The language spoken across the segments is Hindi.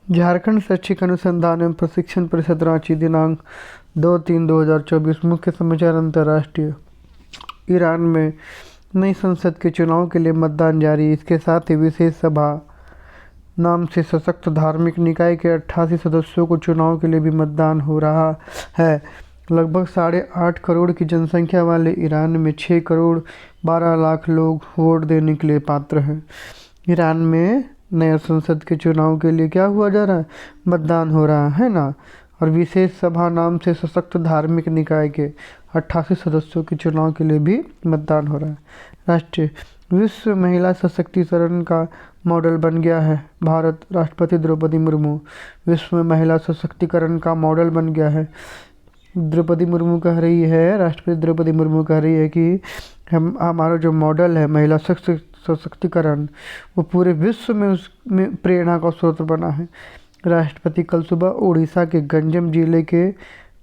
झारखंड शैक्षिक अनुसंधान एवं प्रशिक्षण परिषद रांची दिनांक 2/3/2024। मुख्य समाचार। अंतर्राष्ट्रीय। ईरान में नई संसद के चुनाव के लिए मतदान जारी। इसके साथ ही विशेष सभा नाम से सशक्त धार्मिक निकाय के 88 सदस्यों को चुनाव के लिए भी मतदान हो रहा है। लगभग 8.5 करोड़ की जनसंख्या वाले ईरान में 6 करोड़ 12 लाख लोग वोट देने के लिए पात्र हैं। ईरान में नया संसद के चुनाव के लिए क्या हुआ जा रहा है? मतदान हो रहा है ना। और विशेष सभा नाम से सशक्त धार्मिक निकाय के 88 सदस्यों के चुनाव के लिए भी मतदान हो रहा है। राष्ट्रीय। विश्व महिला सशक्तिकरण का मॉडल बन गया है भारत। राष्ट्रपति द्रौपदी मुर्मू। विश्व में महिला सशक्तिकरण का मॉडल बन गया है। द्रौपदी मुर्मू कह रही है, राष्ट्रपति द्रौपदी मुर्मू कह रही है कि हमारा जो मॉडल है महिला सशक्तिकरण, वो पूरे विश्व में उसमें प्रेरणा का स्रोत बना है। राष्ट्रपति कल सुबह उड़ीसा के गंजम जिले के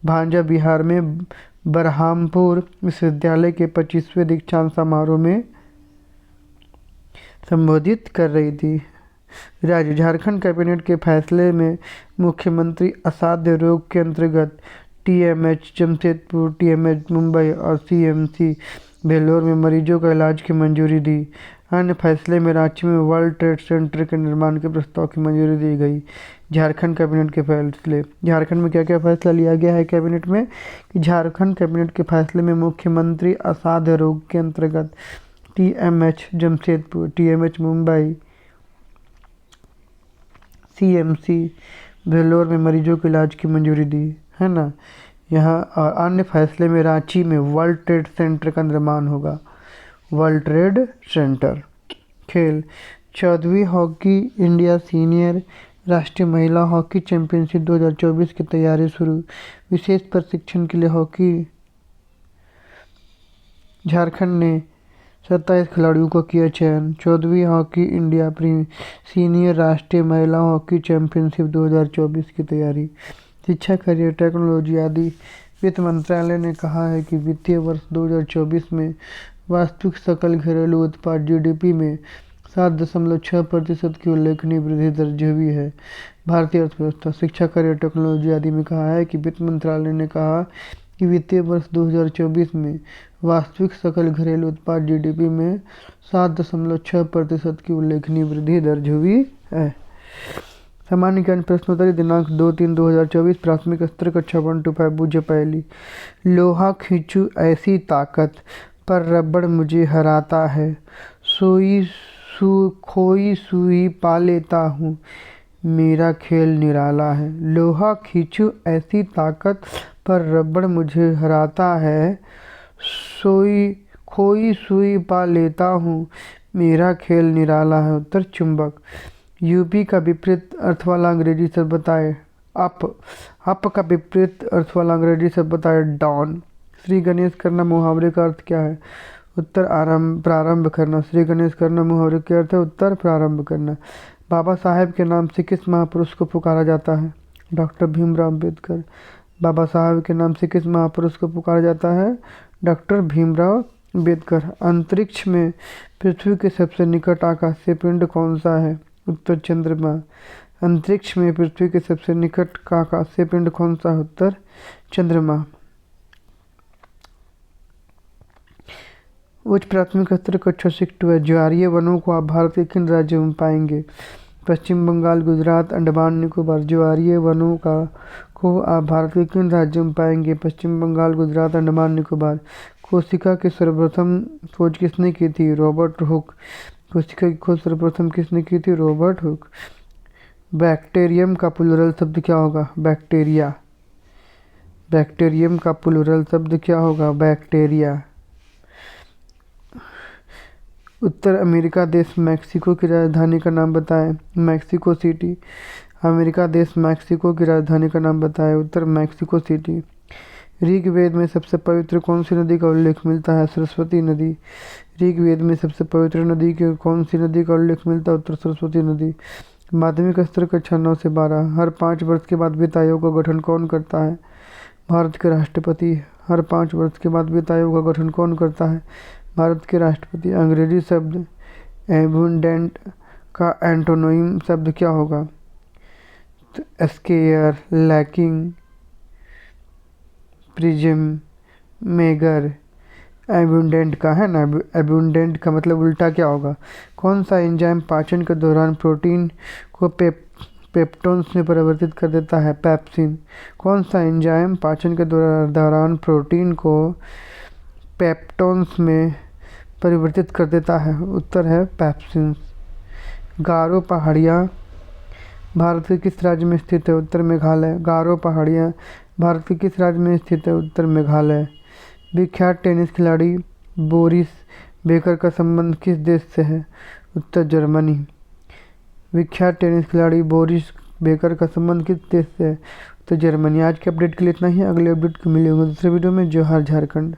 भांजा बिहार में बरहामपुर विश्वविद्यालय के 25वें दीक्षांत समारोह में संबोधित कर रही थी। राज्य। झारखंड कैबिनेट के फैसले में मुख्यमंत्री असाध्य रोग के अंतर्गत टीएमएच जमशेदपुर, टीएमएच मुंबई और सीएमसी बेलोर में मरीजों का इलाज की मंजूरी दी। अन्य फैसले में रांची में वर्ल्ड ट्रेड सेंटर के निर्माण के प्रस्ताव की मंजूरी दी गई। झारखंड कैबिनेट के फैसले। झारखंड में क्या क्या फैसला लिया गया है कैबिनेट में? कि झारखंड कैबिनेट के फैसले में मुख्यमंत्री असाध्य रोग के अंतर्गत TMH Jamshedpur, TMH Mumbai, CMC Vellore में मरीजों के इलाज की मंजूरी दी है ना। यहाँ और अन्य फैसले में रांची में वर्ल्ड ट्रेड सेंटर का निर्माण होगा। World trade centre. खेल। 14वीं हॉकी इंडिया सीनियर राष्ट्रीय महिला हॉकी चैंपियनशिप 2024 की तैयारी शुरू। विशेष प्रशिक्षण के लिए हॉकी। झारखंड ने 27 खिलाड़ियों को किया चयन। 14वीं हॉकी इंडिया सीनियर राष्ट्रीय महिला हॉकी चैंपियनशिप 2024 की तैयारी। शिक्षा, करियर, टेक्नोलॉजी आदि। वित्त मंत्रालय ने कहा है कि वित्तीय वर्ष 2024 में वास्तविक सकल घरेलू उत्पाद जीडीपी में 7.6% की उल्लेखनीय वृद्धि दर्ज हुई है। भारतीय अर्थव्यवस्था। शिक्षा, करियर, टेक्नोलॉजी आदि में कहा है कि वित्त मंत्रालय ने कहा कि वित्तीय वर्ष 2024 में वास्तविक सकल घरेलू उत्पाद जीडीपी में 7.6% की उल्लेखनीय वृद्धि दर्ज हुई है। सामान्य ज्ञान प्रश्नोत्तरी दिनांक 2/3/2024। प्राथमिक स्तर कक्षा 1 to 5। बूझे पहली। लोहा खींचूं ऐसी ताकत पर रबड़ मुझे हराता है। खोई सुई पा लेता हूँ, मेरा खेल निराला है। लोहा खींचूं ऐसी ताकत पर रबड़ मुझे हराता है। खोई सुई पा लेता हूँ, मेरा खेल निराला है। उत्तर चुंबक। यूपी का विपरीत अर्थ वाला अंग्रेजी शब्द बताए। अप का विपरीत अर्थ वाला अंग्रेजी शब्द बताए। डाउन। श्री गणेश करना मुहावरे का अर्थ क्या है? उत्तर प्रारंभ करना। श्री गणेश करना मुहावरे का अर्थ है उत्तर प्रारंभ करना। बाबा साहेब के नाम से किस महापुरुष को पुकारा जाता है? डॉक्टर भीमराव अम्बेडकर। बाबा साहेब के नाम से किस महापुरुष को पुकारा जाता है? डॉक्टर भीमराव अम्बेडकर। अंतरिक्ष में पृथ्वी के सबसे निकट आकाशीय पिंड कौन सा है? उत्तर चंद्रमा। अंतरिक्ष में पृथ्वी के सबसे निकट का आकाशीय पिंड कौन सा है? उत्तर चंद्रमा। उच्च प्राथमिक स्तर कक्षा 6 है। ज्वारीय वनों को आप भारत के किन राज्यों में पाएंगे? पश्चिम बंगाल, गुजरात, अंडमान निकोबार। ज्वारीय वनों को आप भारत के किन राज्यों में पाएंगे? पश्चिम बंगाल, गुजरात, अंडमान निकोबार। कोशिका की सर्वप्रथम खोज किसने की थी? Robert Hooke. कोशिका की खोज सर्वप्रथम किसने की थी? Robert Hooke. बैक्टीरियम का प्लूरल शब्द क्या होगा? बैक्टीरिया। बैक्टीरियम का प्लूरल शब्द क्या होगा? बैक्टीरिया। उत्तर अमेरिका देश मैक्सिको की राजधानी का नाम बताएं। Mexico city. अमेरिका देश मैक्सिको की राजधानी का नाम बताएं। उत्तर मैक्सिको सिटी। ऋग्वेद में सबसे पवित्र कौन सी नदी का उल्लेख मिलता है? सरस्वती नदी। ऋग्वेद में सबसे पवित्र नदी के कौन सी नदी का उल्लेख मिलता है? उत्तर सरस्वती नदी। माध्यमिक स्तर कक्षा 9 से 12। हर 5 वर्ष के बाद वित्त आयोग का गठन कौन करता है? भारत के राष्ट्रपति। हर 5 वर्ष के बाद वित्त आयोग का गठन कौन करता है? भारत के राष्ट्रपति। अंग्रेजी शब्द एबुंडेंट का एंटोनिम शब्द क्या होगा? Scarce, lacking, prism, meagre. Abundant का है ना, एब्यूंडेंट का मतलब उल्टा क्या होगा? कौन सा एंजाइम पाचन के दौरान प्रोटीन को पेप्टोन्स में परिवर्तित कर देता है? पेप्सिन। कौन सा एंजाइम पाचन के दौरान प्रोटीन को पेप्टोन्स में परिवर्तित कर देता है? उत्तर है पेप्सिन। गारो पहाड़ियाँ भारत के किस राज्य में स्थित है? उत्तर मेघालय। गारो पहाड़ियाँ भारत के किस राज्य में स्थित है? उत्तर मेघालय। विख्यात टेनिस खिलाड़ी बोरिस बेकर का संबंध किस देश से है? उत्तर जर्मनी। विख्यात टेनिस खिलाड़ी बोरिस बेकर का संबंध किस देश से है? उत्तर जर्मनी। आज के अपडेट के लिए इतना ही। अगले अपडेट को मिलेंगे दूसरे वीडियो में। जोहार झारखंड।